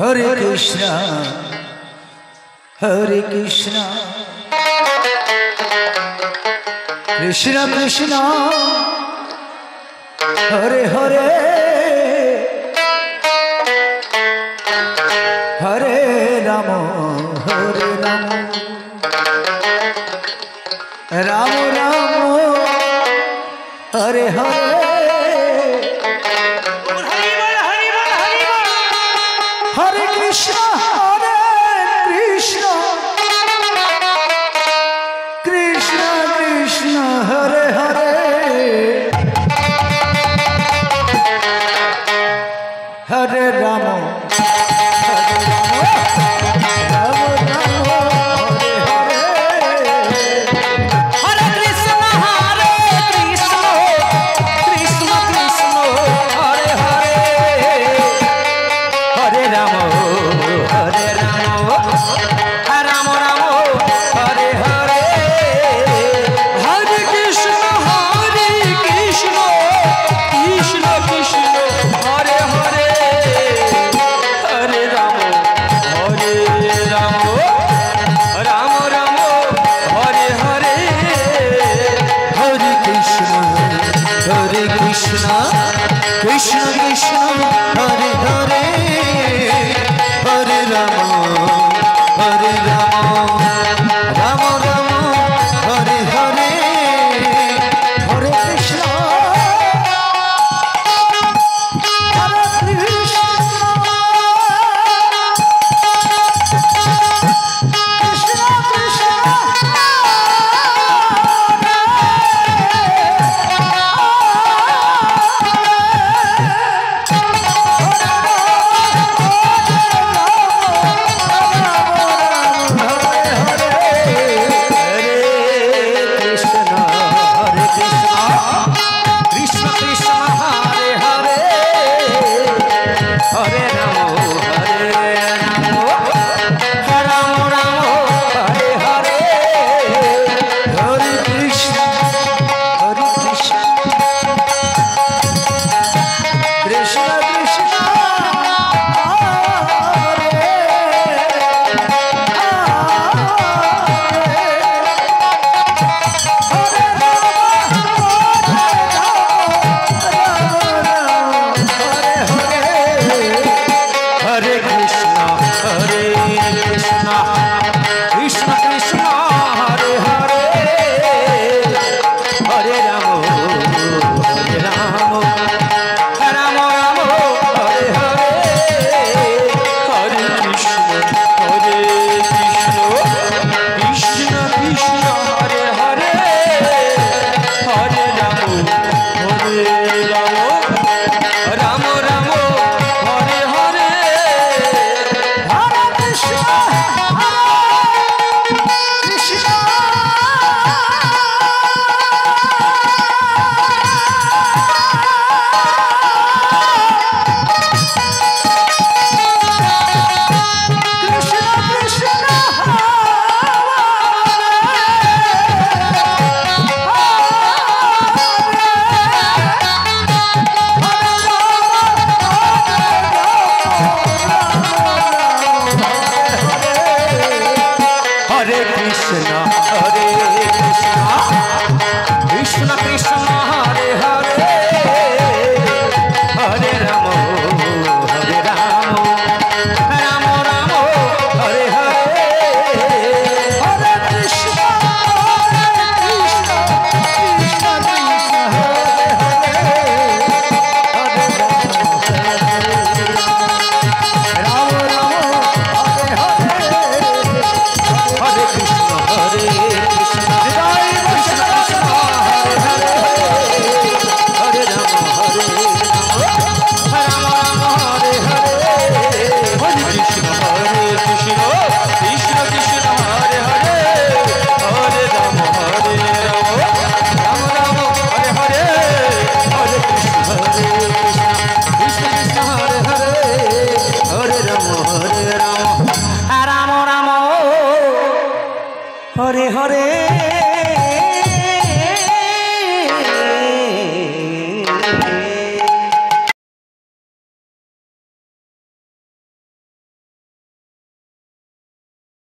Hare Krishna, Hare Krishna, Krishna Krishna, Hare Hare, Hare Rama, Hare Rama, Rama Rama, Hare Hare. Hare Krishna, Hare Krishna, Krishna Krishna, Hare Hare, Hare Rama, Hare Rama, Rama Rama, Hare Hare. Hare Krishna, Hare Krishna, Krishna Krishna, Hare Hare, Hare Rama, Hare Rama, Rama Rama, Hare Hare. Hare Krishna, Hare Krishna, Krishna Krishna, Hare Hare, Hare Rama, Hare Rama, Rama Rama, Hare Hare. Hare Krishna, Hare Krishna, Krishna Krishna, Hare Hare, Hare Rama, Hare Rama, Rama Rama, Hare Hare. Hare Krishna, Hare Krishna, Krishna Krishna, Hare Hare.